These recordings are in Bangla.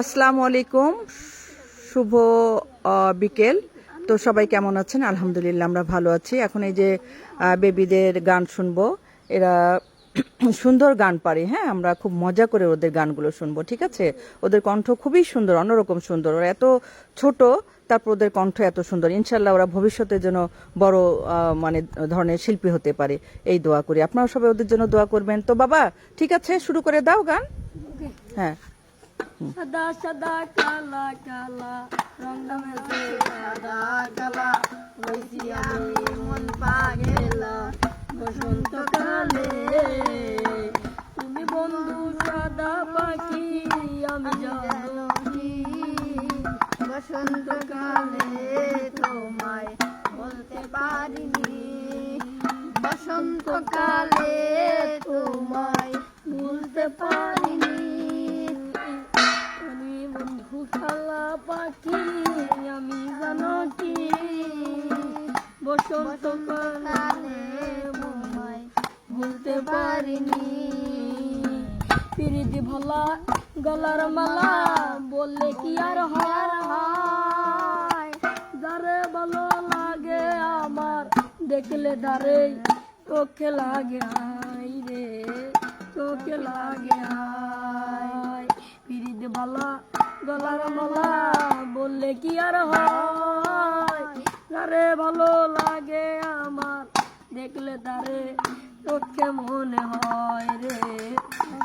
আসসালামু আলাইকুম, শুভ বিকেল। তো সবাই কেমন আছেন? আলহামদুলিল্লাহ আমরা ভালো আছি। এখন এই যে বেবিদের গান শুনবো। এরা সুন্দর গান পারে। হ্যাঁ, আমরা খুব মজা করে ওদের গানগুলো শুনবো, ঠিক আছে? ওদের কণ্ঠ খুবই সুন্দর, অন্যরকম সুন্দর। ওরা এত ছোট, তারপর ওদের কণ্ঠ এত সুন্দর। ইনশাল্লাহ ওরা ভবিষ্যতে যেন বড় মানে ধরনের শিল্পী হতে পারে, এই দোয়া করি। আপনারা সবাই ওদের জন্য দোয়া করবেন। তো বাবা, ঠিক আছে, শুরু করে দাও গান। হ্যাঁ। সাদা সাদা কালা কালা রং নামেছে সাদা কালা হইছি আমি মন পাগেলা বসন্তকালে তুমি বন্ধু সাদা পাখি আমি জানো কি বসন্তকালে তোমায় বলতে পারিনি বসন্তকালে তোমায় ভুলতে পারিনি কালা পাখি আমি জানো কি বসন্তকালে তোমায় ভুলতে পারিনি পিরিতি ভোলা গলার মালা বললে কি আর হয় যারে ভালো লাগে আমার দেখলে দারে চোখে লাগে আই রে চোখে লাগে আই পিরিতি ভোলা গলার মালা বললে কি আর হয় যারে ভালো লাগে আমার দেখলে তারে চোখে মনে হয় রে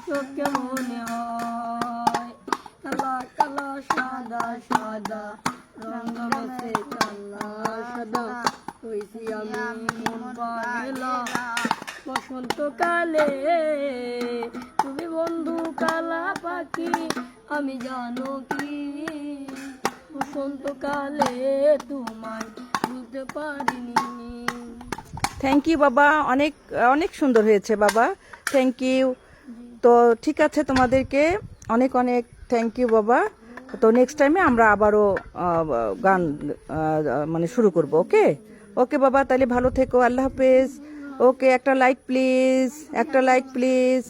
চোখে মনে হয় কালা কালা সাদা সাদা রঙ রসে কালা সাদা হইছি আমি মন পাগলা বসন্তকালে তুমি বন্ধু কালা পাখি আমি জানো কি বসন্তকালে তোমায় বুঝতে পারিনি। থ্যাংক ইউ বাবা, অনেক অনেক সুন্দর হয়েছে বাবা, থ্যাংক ইউ। তো ঠিক আছে, তোমাদেরকে অনেক অনেক থ্যাংক ইউ বাবা। তো নেক্সট টাইমে আমরা আবারও গান মানে শুরু করব। ওকে ওকে বাবা, তাহলে ভালো থেকো, আল্লাহ হাফেজ। ওকে, একটা লাইক প্লিজ, একটা লাইক প্লিজ।